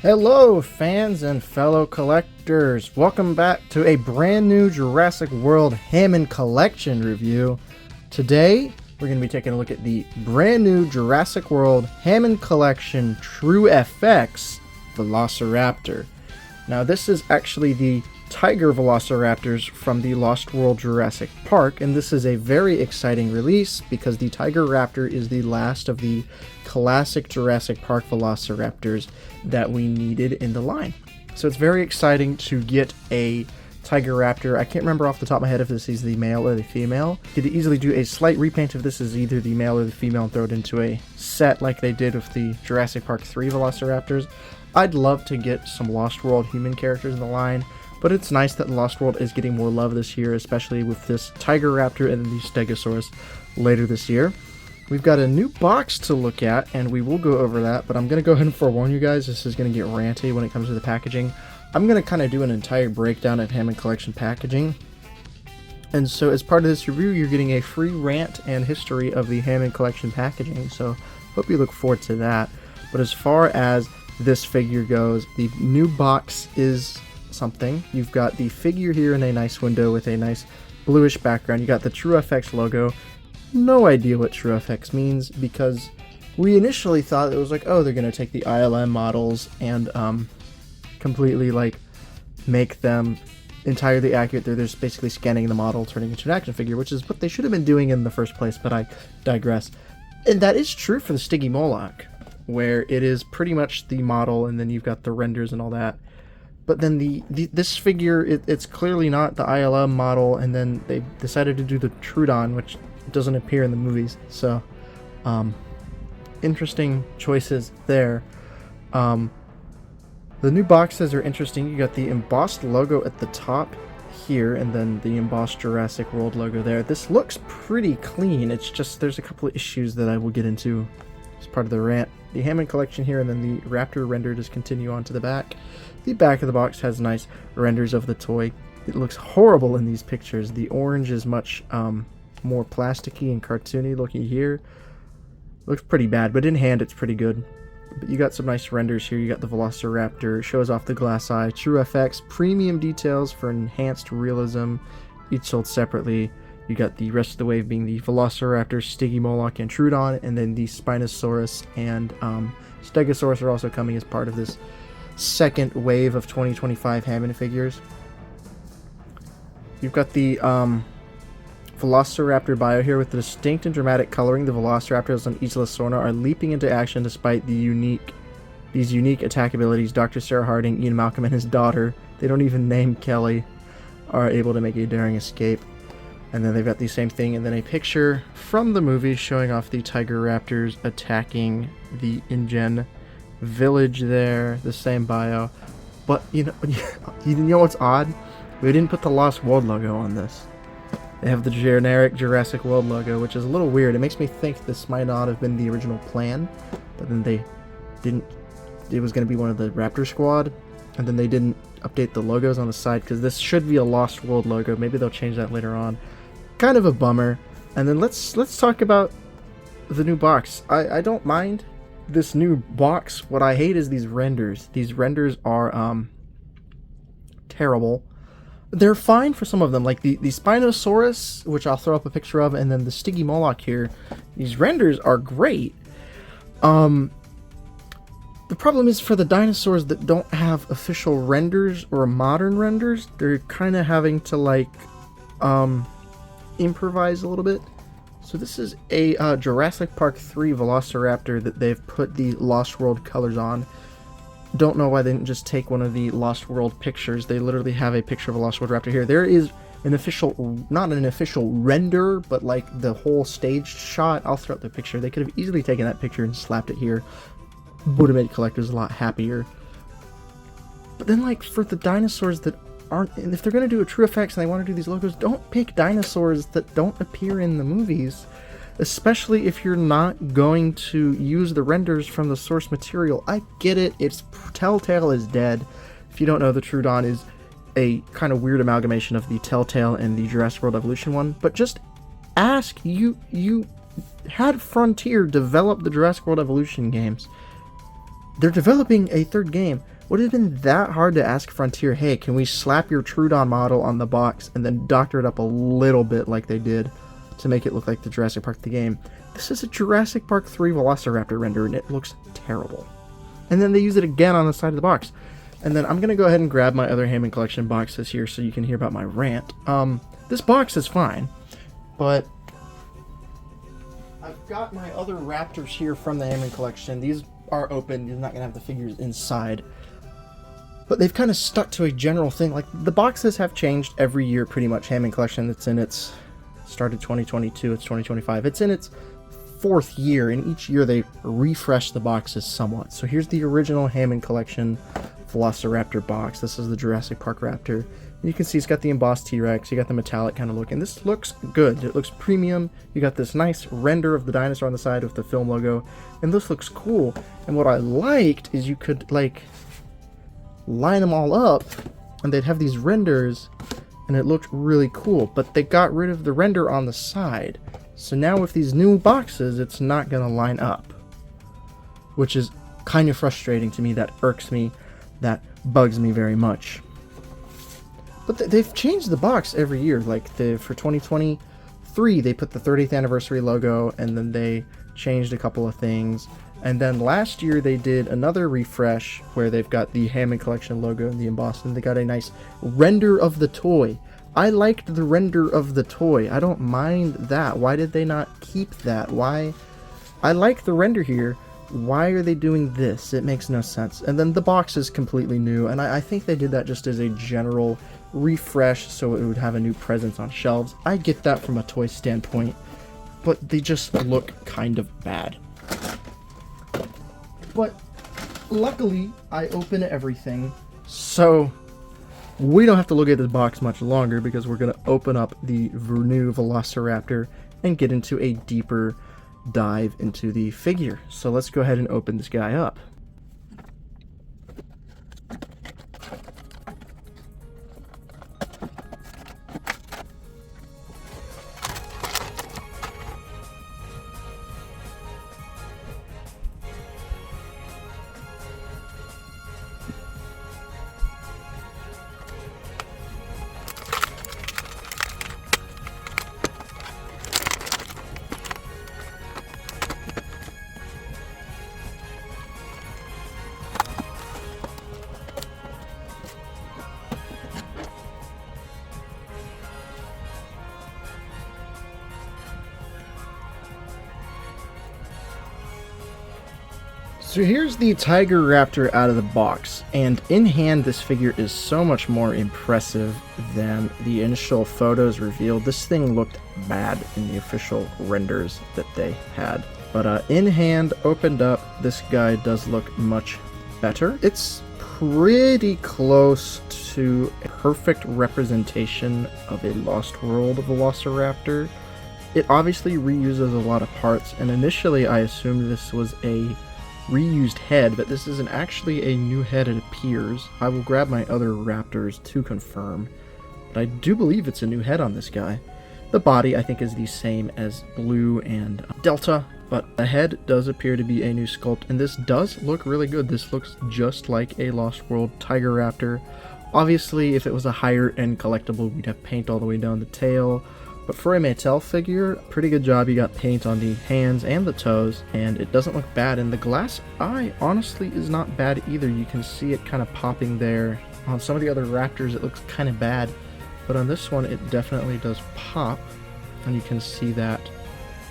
Hello fans and fellow collectors, welcome back to a brand new Jurassic World Hammond Collection review. Today we're going to be taking a look at the brand new Jurassic World Hammond Collection True FX Velociraptor. Now this is actually the Tiger Velociraptors from the Lost World Jurassic Park, and this is a very exciting release because the Tiger Raptor is the last of the classic Jurassic Park Velociraptors that we needed in the line. So it's very exciting to get a Tiger Raptor. I can't remember off the top of my head if this is the male or the female. You could easily do a slight repaint if this is either the male or the female and throw it into a set like they did with the Jurassic Park 3 Velociraptors. I'd love to get some Lost World human characters in the line, but it's nice that Lost World is getting more love this year, especially with this Tiger Raptor and the Stegosaurus later this year. We've got a new box to look at, and we will go over that, but I'm going to go ahead and forewarn you guys, this is going to get ranty when it comes to the packaging. I'm going to kind of do an entire breakdown of Hammond Collection packaging. And so as part of this review, you're getting a free rant and history of the Hammond Collection packaging, so hope you look forward to that. But as far as this figure goes, the new box is something. You've got the figure here in a nice window with a nice bluish background. You got the True FX logo. No idea what True FX means, because we initially thought it was like, oh, they're going to take the ILM models and completely like make them entirely accurate. They're just basically scanning the model, turning it into an action figure, which is what they should have been doing in the first place, but I digress. And that is true for the Stygimoloch, where it is pretty much the model and then you've got the renders and all that. But then this figure, it's clearly not the ILM model, and then they decided to do the Trudon, which doesn't appear in the movies. So, interesting choices there. The new boxes are interesting. You got the embossed logo at the top here, and then the embossed Jurassic World logo there. This looks pretty clean. It's just there's a couple of issues that I will get into as part of the rant. The Hammond Collection here, and then the Raptor render just continue on to the back. The back of the box has nice renders of the toy. It looks horrible in these pictures. The orange is much more plasticky and cartoony looking here. Looks pretty bad, but in hand it's pretty good. But you got some nice renders here. You got the Velociraptor, shows off the glass eye, True FX, premium details for enhanced realism, each sold separately. You got the rest of the wave being the Velociraptor, Stygimoloch, and Trudon, and then the Spinosaurus and Stegosaurus are also coming as part of this second wave of 2025 Hammond figures. You've got the Velociraptor bio here with the distinct and dramatic coloring. The Velociraptors on Isla Sorna are leaping into action despite these unique attack abilities. Dr. Sarah Harding, Ian Malcolm, and his daughter, they don't even name Kelly, are able to make a daring escape. And then they've got the same thing, and then a picture from the movie showing off the Tiger Raptors attacking the InGen village there, the same bio. But you know what's odd? We didn't put the Lost World logo on this. They have the generic Jurassic World logo, which is a little weird. It makes me think this might not have been the original plan, but then they didn't. It was going to be one of the Raptor squad, and then they didn't update the logos on the side, because this should be a Lost World logo. Maybe they'll change that later on. Kind of a bummer. And then let's talk about the new box. I don't mind this new box. What I hate is these renders. These renders are terrible. They're fine for some of them, like the Spinosaurus, which I'll throw up a picture of, and then the Stygimoloch here. These renders are great. The problem is for the dinosaurs that don't have official renders or modern renders, they're kind of having to like improvise a little bit. So this is a Jurassic Park 3 Velociraptor that they've put the Lost World colors on. Don't know why they didn't just take one of the Lost World pictures. They literally have a picture of a Lost World Raptor here. There is an official, not an official render, but like the whole staged shot. I'll throw up the picture. They could have easily taken that picture and slapped it here. Would have made collectors a lot happier. But then like for the dinosaurs that aren't, and if they're going to do a True FX and they want to do these logos, don't pick dinosaurs that don't appear in the movies. Especially if you're not going to use the renders from the source material. I get it, it's Telltale is dead. If you don't know, the Trudon is a kind of weird amalgamation of the Telltale and the Jurassic World Evolution one. But just ask, you had Frontier develop the Jurassic World Evolution games. They're developing a third game. Would it have been that hard to ask Frontier, hey, can we slap your Trudon model on the box and then doctor it up a little bit like they did to make it look like the Jurassic Park the game? This is a Jurassic Park 3 Velociraptor render and it looks terrible. And then they use it again on the side of the box. And then I'm going to go ahead and grab my other Hammond Collection boxes here so you can hear about my rant. This box is fine, but I've got my other Raptors here from the Hammond Collection. These are open. You're not going to have the figures inside. But they've kind of stuck to a general thing. Like, the boxes have changed every year pretty much. Hammond Collection, it's in its... started 2022, it's 2025. It's in its 4th year, and each year they refresh the boxes somewhat. So here's the original Hammond Collection Velociraptor box. This is the Jurassic Park Raptor. And you can see it's got the embossed T-Rex, you got the metallic kind of look, and this looks good. It looks premium. You got this nice render of the dinosaur on the side with the film logo, and this looks cool. And what I liked is you could, like, line them all up, and they'd have these renders, and it looked really cool. But they got rid of the render on the side. So now with these new boxes, it's not going to line up, which is kind of frustrating to me. That irks me. That bugs me very much. But they've changed the box every year. Like, for 2023, they put the 30th anniversary logo, and then they changed a couple of things. And then last year, they did another refresh where they've got the Hammond Collection logo and the embossed, and they got a nice render of the toy. I liked the render of the toy. I don't mind that. Why did they not keep that? Why? I like the render here. Why are they doing this? It makes no sense. And then the box is completely new, and I think they did that just as a general refresh so it would have a new presence on shelves. I get that from a toy standpoint, but they just look kind of bad. But luckily, I open everything, so we don't have to look at this box much longer because we're going to open up the new Velociraptor and get into a deeper dive into the figure. So let's go ahead and open this guy up. So here's the Tiger Raptor out of the box, and in hand this figure is so much more impressive than the initial photos revealed. This thing looked bad in the official renders that they had. But in hand, opened up, this guy does look much better. It's pretty close to a perfect representation of a Lost World Velociraptor. It obviously reuses a lot of parts, and initially I assumed this was a reused head, but this isn't actually a new head, it appears. I will grab my other Raptors to confirm, but I do believe it's a new head on this guy. The body I think is the same as Blue and Delta, but the head does appear to be a new sculpt, and this does look really good. This looks just like a Lost World Tiger Raptor. Obviously, if it was a higher end collectible, we'd have paint all the way down the tail. But for a Mattel figure, pretty good job. You got paint on the hands and the toes, and it doesn't look bad. And the glass eye, honestly, is not bad either. You can see it kind of popping there. On some of the other Raptors, it looks kind of bad. But on this one, it definitely does pop. And you can see that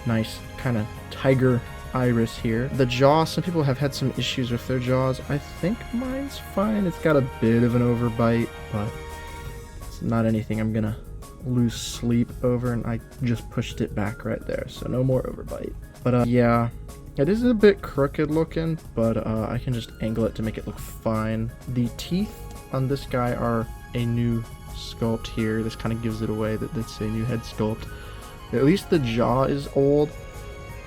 nice kind of tiger iris here. The jaw, some people have had some issues with their jaws. I think mine's fine. It's got a bit of an overbite, but it's not anything I'm gonna lose sleep over, and I just pushed it back right there, so no more overbite. But yeah, it is a bit crooked looking, but I can just angle it to make it look fine. The teeth on this guy are a new sculpt here. This kind of gives it away that it's a new head sculpt. At least the jaw is old,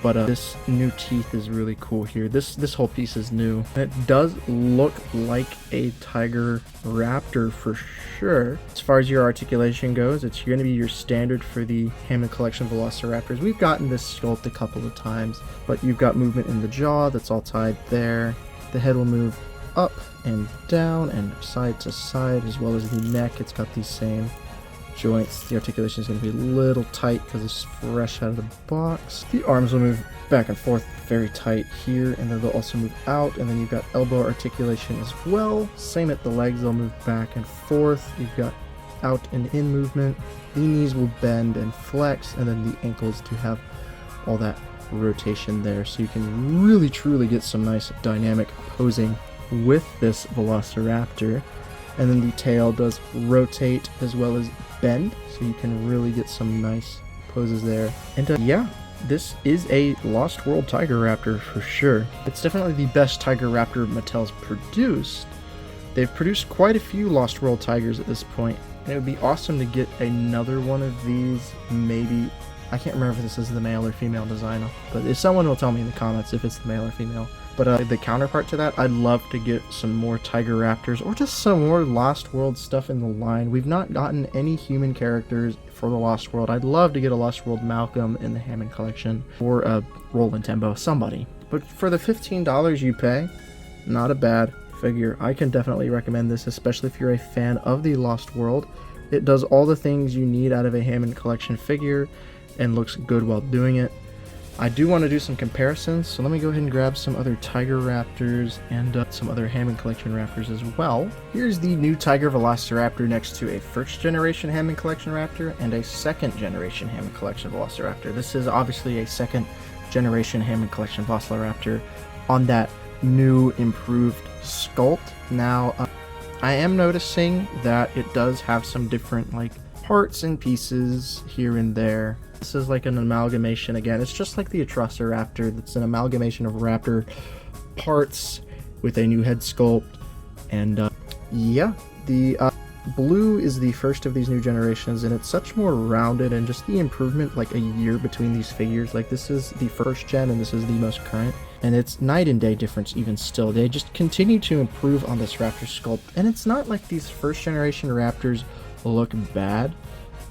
but this new teeth is really cool here. This whole piece is new. And it does look like a Tiger Raptor for sure. As far as your articulation goes, it's going to be your standard for the Hammond Collection Velociraptors. We've gotten this sculpt a couple of times, but you've got movement in the jaw that's all tied there. The head will move up and down and side to side, as well as the neck. It's got these same joints. The articulation is going to be a little tight because it's fresh out of the box. The arms will move back and forth very tight here, and then they'll also move out, and then you've got elbow articulation as well. Same at the legs, they'll move back and forth. You've got out and in movement. The knees will bend and flex, and then the ankles to have all that rotation there, so you can really truly get some nice dynamic posing with this Velociraptor. And then the tail does rotate as well as bend, so you can really get some nice poses there. And yeah, this is a Lost World Tiger Raptor for sure. It's definitely the best Tiger Raptor Mattel's produced. They've produced quite a few Lost World Tigers at this point, and it would be awesome to get another one of these. Maybe, I can't remember if this is the male or female designer, but if someone will tell me in the comments if it's the male or female. But the counterpart to that, I'd love to get some more Tiger Raptors, or just some more Lost World stuff in the line. We've not gotten any human characters for the Lost World. I'd love to get a Lost World Malcolm in the Hammond Collection, or a Roland Tembo, somebody. But for the $15 you pay, not a bad figure. I can definitely recommend this, especially if you're a fan of the Lost World. It does all the things you need out of a Hammond Collection figure, and looks good while doing it. I do want to do some comparisons, so let me go ahead and grab some other Tiger Raptors and some other Hammond Collection Raptors as well. Here's the new Tiger Velociraptor next to a first generation Hammond Collection Raptor and a second generation Hammond Collection Velociraptor. This is obviously a second generation Hammond Collection Velociraptor on that new improved sculpt. Now, I am noticing that it does have some different parts and pieces here and there. This is like an amalgamation again. It's just like the Velociraptor. It's an amalgamation of raptor parts with a new head sculpt. And yeah, the blue is the first of these new generations, and it's such more rounded, and just the improvement, like a year between these figures. Like, this is the first gen and this is the most current, and it's night and day difference even still. They just continue to improve on this raptor sculpt, and it's not like these first generation raptors look bad.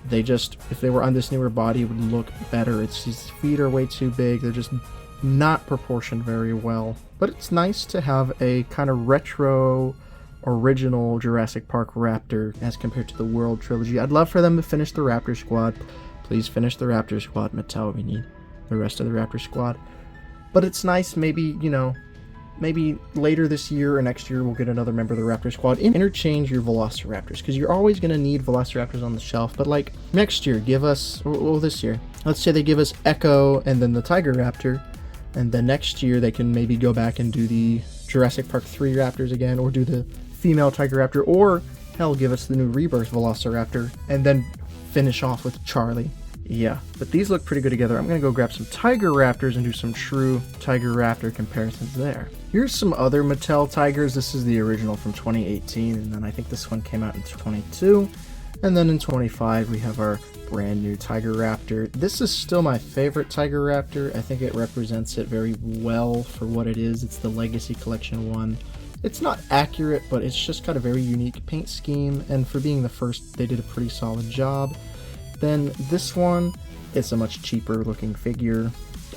They just, if they were on this newer body, it would look better. It's, his feet are way too big. They're just not proportioned very well. But it's nice to have a kind of retro, original Jurassic Park Raptor as compared to the World Trilogy. I'd love for them to finish the Raptor Squad. Please finish the Raptor Squad, Mattel. We need the rest of the Raptor Squad. But it's nice, maybe, you know, maybe later this year or next year we'll get another member of the Raptor Squad. Interchange your Velociraptors, because you're always going to need Velociraptors on the shelf. But like next year, give us, well, this year, let's say they give us Echo and then the Tiger Raptor, and then next year they can maybe go back and do the Jurassic Park 3 Raptors again, or do the female Tiger Raptor, or hell, give us the new Rebirth Velociraptor, and then finish off with Charlie. Yeah, but these look pretty good together. I'm going to go grab some Tiger Raptors and do some true Tiger Raptor comparisons there. Here's some other Mattel Tigers. This is the original from 2018, and then I think this one came out in 22. And then in 25, we have our brand new Tiger Raptor. This is still my favorite Tiger Raptor. I think it represents it very well for what it is. It's the Legacy Collection one. It's not accurate, but it's just got a very unique paint scheme, and for being the first, they did a pretty solid job. Then this one, it's a much cheaper looking figure,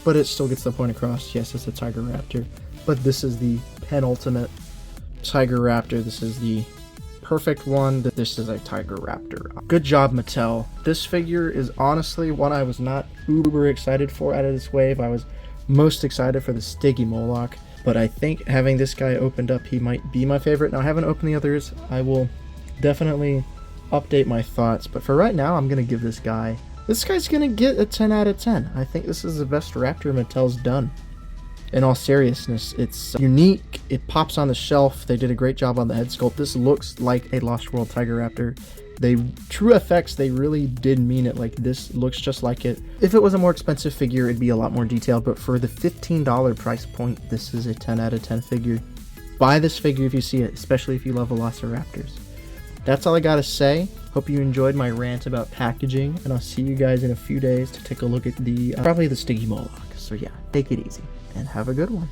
but it still gets the point across. Yes, it's a Tiger Raptor, but this is the penultimate Tiger Raptor. This is the perfect one. This is a Tiger Raptor. Good job, Mattel. This figure is honestly one I was not uber excited for out of this wave. I was most excited for the Stiggy Moloch, but I think having this guy opened up, he might be my favorite. Now, I haven't opened the others. I will definitely update my thoughts, but for right now, I'm gonna give this guy's gonna get a 10 out of 10. I think this is the best Raptor Mattel's done. In all seriousness, it's unique, it pops on the shelf, they did a great job on the head sculpt. This looks like a Lost World Tiger Raptor. True effects, they really did mean it. Like, this looks just like it. If it was a more expensive figure, it'd be a lot more detailed, but for the $15 price point, this is a 10 out of 10 figure. Buy this figure if you see it, especially if you love Velociraptors. That's all I gotta say. Hope you enjoyed my rant about packaging, and I'll see you guys in a few days to take a look at the probably the Stiggy Moloch. So yeah, take it easy and have a good one.